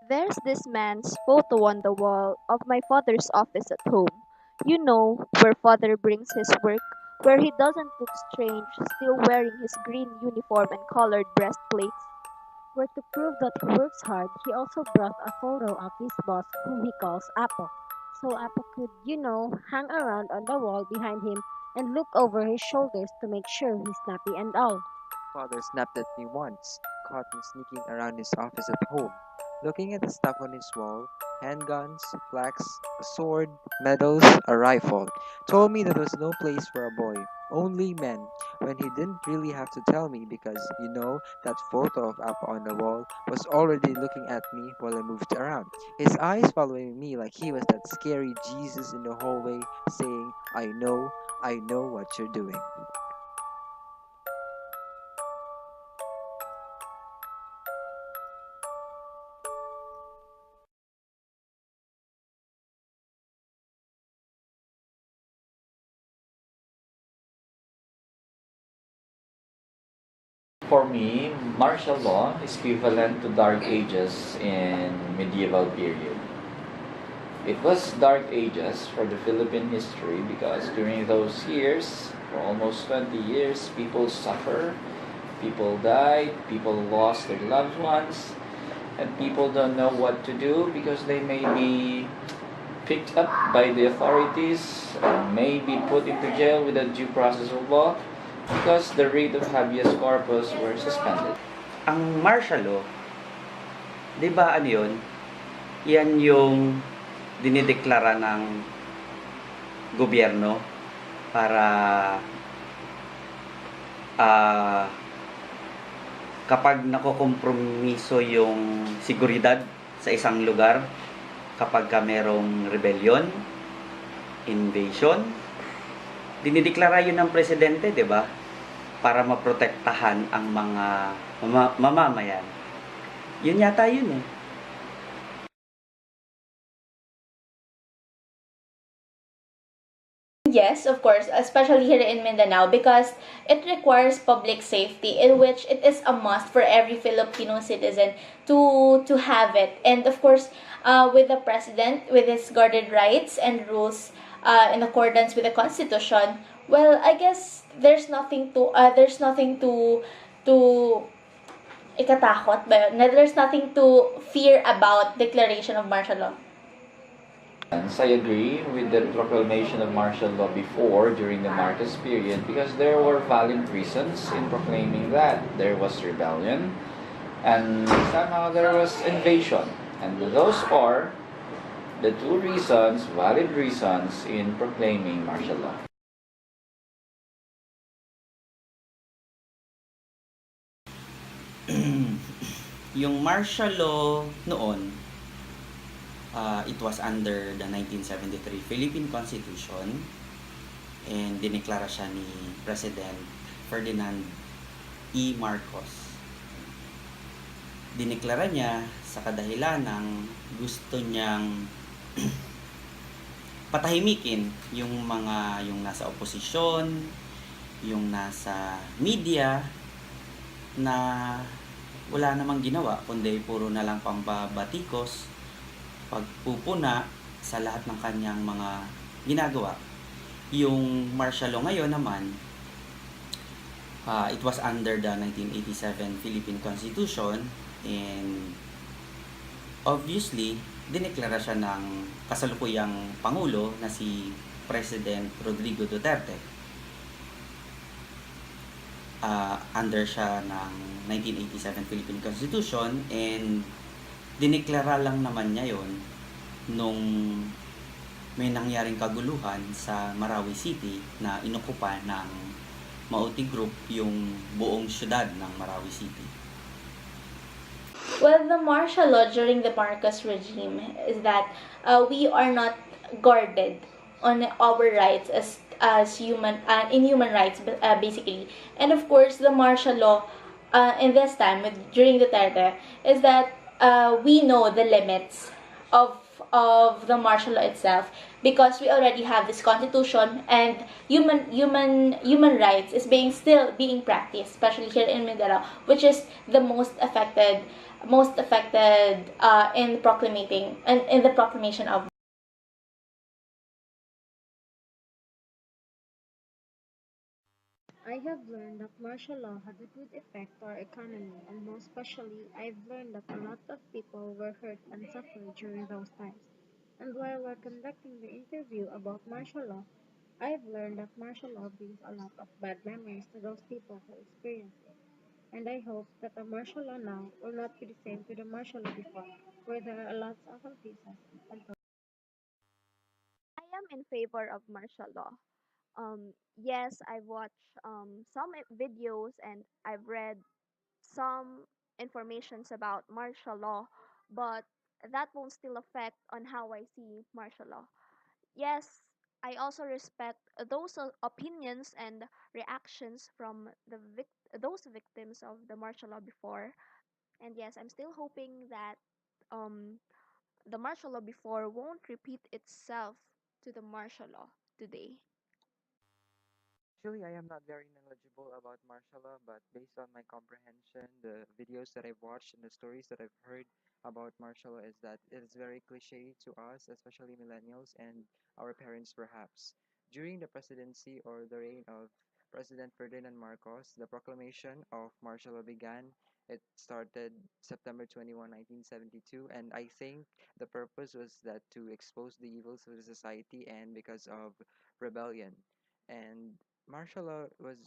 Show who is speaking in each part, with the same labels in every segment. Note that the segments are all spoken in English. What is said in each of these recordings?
Speaker 1: There's this man's photo on the wall of my father's office at home. You know, where father brings his work, where he doesn't look strange, still wearing his green uniform and colored breastplates.
Speaker 2: Where to prove that he works hard, he also brought a photo of his boss, whom he calls Apo. So Apo could, hang around on the wall behind him and look over his shoulders to make sure he's snappy and all.
Speaker 3: Father snapped at me once, caught me sneaking around his office at home, looking at the stuff on his wall, handguns, flags, a sword, medals, a rifle. Told me that was no place for a boy, only men, when he didn't really have to tell me because, that photo of Appa on the wall was already looking at me while I moved around. His eyes following me like he was that scary Jesus in the hallway saying, I know what you're doing.
Speaker 4: For me, martial law is equivalent to Dark Ages in medieval period. It was Dark Ages for the Philippine history because during those years, for almost 20 years, people suffer, people died, people lost their loved ones, and people don't know what to do because they may be picked up by the authorities, may be put into jail without due process of law because the writ of habeas corpus were suspended.
Speaker 5: Ang martial law, 'di ba ano 'yun? Yan yung dinideklara ng gobyerno para kapag nakokompromiso yung seguridad sa isang lugar, kapag merong rebellion, invasion, dinideklara yun ng presidente, 'di ba? Para maprotektahan ang mga mamamayan. Yun yata yun eh.
Speaker 6: Yes, of course, especially here in Mindanao because it requires public safety in which it is a must for every Filipino citizen to have it. And of course, with the president, with his guarded rights and rules in accordance with the constitution, well, I guess there's nothing to ikatakot ba yun? There's nothing to fear about declaration of martial law.
Speaker 4: I agree with the proclamation of martial law before during the Marcos period because there were valid reasons in proclaiming that. There was rebellion and somehow there was invasion. And those are the two reasons, valid reasons in proclaiming martial law.
Speaker 5: Yung martial law noon, it was under the 1973 Philippine Constitution and dineklara siya ni President Ferdinand E. Marcos. Dineklara niya sa kadahilan ng gusto niyang patahimikin yung nasa oposisyon, yung nasa media na wala namang ginawa kundi puro na lang pambabatikos, pagpupuna sa lahat ng kanyang mga ginagawa. Yung martial law ngayon naman, it was under the 1987 Philippine Constitution and obviously dineklara siya ng kasalukuyang Pangulo na si President Rodrigo Duterte. Under siya ng 1987 Philippine Constitution and dineklara lang naman niya yon nung may nangyaring kaguluhan sa Marawi City na inokupa ng Mauti Group yung buong syudad ng Marawi City.
Speaker 6: Well, the martial law during the Marcos regime is that we are not guarded on our rights as human in human rights basically. And of course, the martial law in this time during Duterte is that we know the limits of of the martial law itself, because we already have this constitution, and human rights is being still being practiced, especially here in Mindanao, which is the most affected in proclamating and in the proclamation of.
Speaker 2: I have learned that martial law had a good effect to our economy, and most especially, I've learned that a lot of people were hurt and suffered during those times. And while we're conducting the interview about martial law, I've learned that martial law brings a lot of bad memories to those people who experience it. And I hope that the martial law now will not be the same to the martial law before, where there are lots of abuses and
Speaker 1: I am in favor of martial law. Yes, I've watched some videos and I've read some informations about martial law, but that won't still affect on how I see martial law. Yes, I also respect those opinions and reactions from those victims of the martial law before. And yes, I'm still hoping that um, the martial law before won't repeat itself to the martial law today.
Speaker 3: Actually, I am not very knowledgeable about martial law, but based on my comprehension, the videos that I've watched and the stories that I've heard about martial law is that it is very cliche to us, especially millennials and our parents perhaps. During the presidency or the reign of President Ferdinand Marcos, the proclamation of martial law began. It started September 21, 1972, and I think the purpose was that to expose the evils of the society and because of rebellion. And martial law was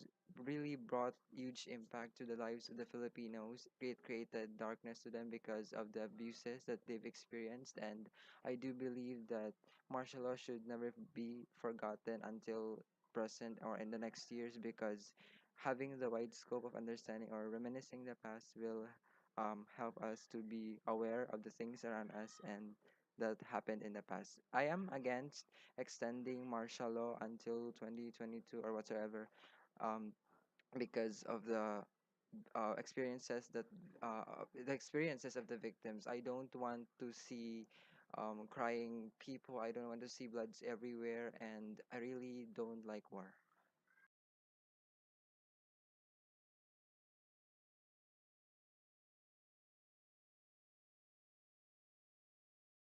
Speaker 3: really brought huge impact to the lives of the Filipinos. It created darkness to them because of the abuses that they've experienced, and I do believe that martial law should never be forgotten until present or in the next years, because having the wide scope of understanding or reminiscing the past will help us to be aware of the things around us and that happened in the past. I am against extending martial law until 2022 or whatsoever, um, because of the experiences of the victims. I don't want to see crying people. I don't want to see bloods everywhere, and I really don't like war.